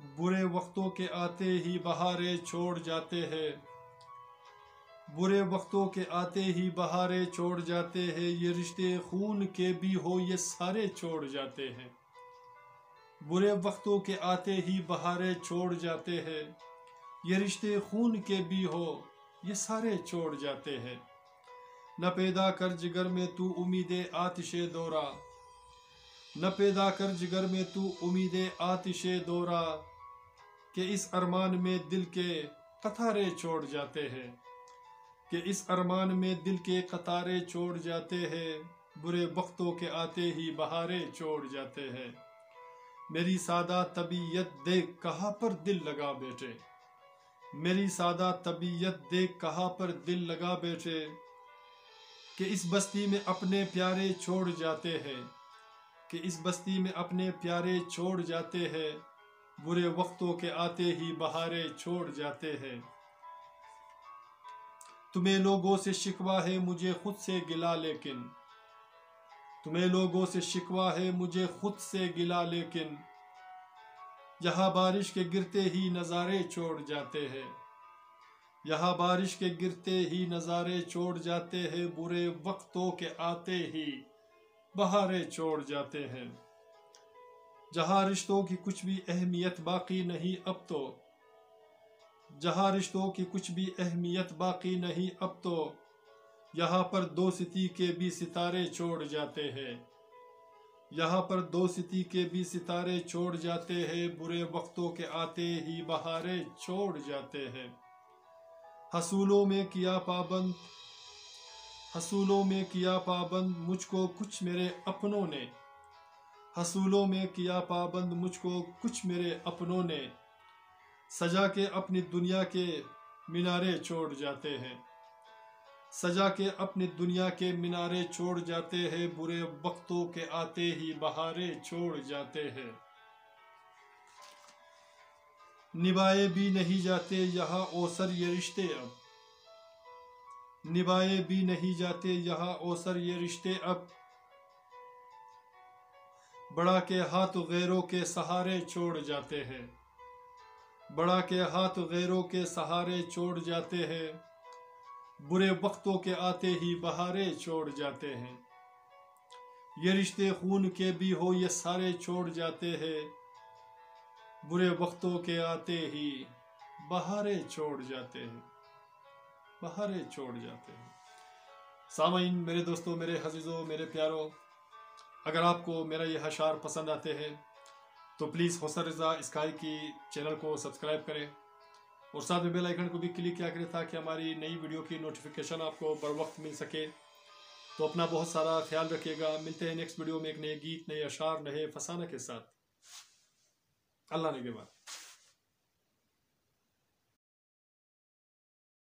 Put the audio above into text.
बुरे वक्तों के आते ही बहारें छोड़ जाते हैं। बुरे वक्तों के आते ही बहारें छोड़ जाते हैं। ये रिश्ते खून के भी हो ये सारे छोड़ जाते हैं। बुरे वक्तों के आते ही बहारें छोड़ जाते हैं। ये रिश्ते खून के भी हो ये सारे छोड़ जाते हैं। न पैदा कर जिगर में तू उम्मीदे आतिशे दौरा, न पैदा कर जिगर में तू उम्मीदे आतिशे दौरा, कि इस अरमान में दिल के कतारे छोड़ जाते हैं। कि इस अरमान में दिल के कतारे छोड़ जाते हैं। बुरे वक्तों के आते ही बहारें छोड़ जाते हैं। मेरी सादा तबीयत देख कहाँ पर दिल लगा बैठे, मेरी सादा तबीयत देख कहाँ पर दिल लगा बैठे, कि इस बस्ती में अपने प्यारे छोड़ जाते हैं। कि इस बस्ती में अपने प्यारे छोड़ जाते हैं। बुरे वक्तों के आते ही बहारें छोड़ जाते हैं। तुम्हें लोगों से शिकवा है मुझे खुद से गिला, लेकिन तुम्हें लोगों से शिकवा है मुझे खुद से गिला, लेकिन यहाँ बारिश के गिरते ही नज़ारे छोड़ जाते हैं। यहाँ बारिश के गिरते ही नज़ारे छोड़ जाते हैं। बुरे वक्तों के आते ही बहारें छोड़ जाते हैं। जहाँ रिश्तों की कुछ भी अहमियत बाकी नहीं अब तो, जहाँ रिश्तों की कुछ भी अहमियत बाकी नहीं अब तो, यहाँ पर दोस्ती के भी सितारे छोड़ जाते हैं। यहाँ पर दोस्ती के भी सितारे छोड़ जाते हैं। बुरे वक्तों के आते ही बहारें छोड़ जाते हैं। हसूलों में किया पाबंद, हसूलों में किया पाबंद मुझको कुछ मेरे अपनों ने, हसूलों में किया पाबंद मुझको कुछ मेरे अपनों ने, सजा के अपनी दुनिया के मीनारे छोड़ जाते हैं। सजा के अपनी दुनिया के मीनारे छोड़ जाते हैं। बुरे वक्तों के आते ही बहारें छोड़ जाते हैं। निभाए भी नहीं जाते यहाँ ओसर ये रिश्ते अब, निभाए भी नहीं जाते यहाँ ओसर ये रिश्ते अब, बड़ा के हाथ गैरों के सहारे छोड़ जाते हैं। बड़ा के हाथ गैरों के सहारे छोड़ जाते हैं। बुरे वक्तों के आते ही बहारें छोड़ जाते हैं। ये रिश्ते खून के भी हो ये सारे छोड़ जाते हैं। बुरे वक्तों के आते ही बहारें छोड़ जाते हैं। बहारें छोड़ जाते हैं। सामाईन, मेरे दोस्तों, मेरे हज़ीज़ों, मेरे प्यारों, अगर आपको मेरा ये अशार पसंद आते हैं तो प्लीज़ हौसर रज़ा स्काई की चैनल को सब्सक्राइब करें और साथ में बेल आइकन को भी क्लिक किया करें ताकि हमारी नई वीडियो की नोटिफिकेशन आपको बर वक्त मिल सके। तो अपना बहुत सारा ख्याल रखिएगा। मिलते हैं नेक्स्ट वीडियो में एक नए गीत, नए अशार, नए फसाना के साथ। अल्लाह ने के बाद।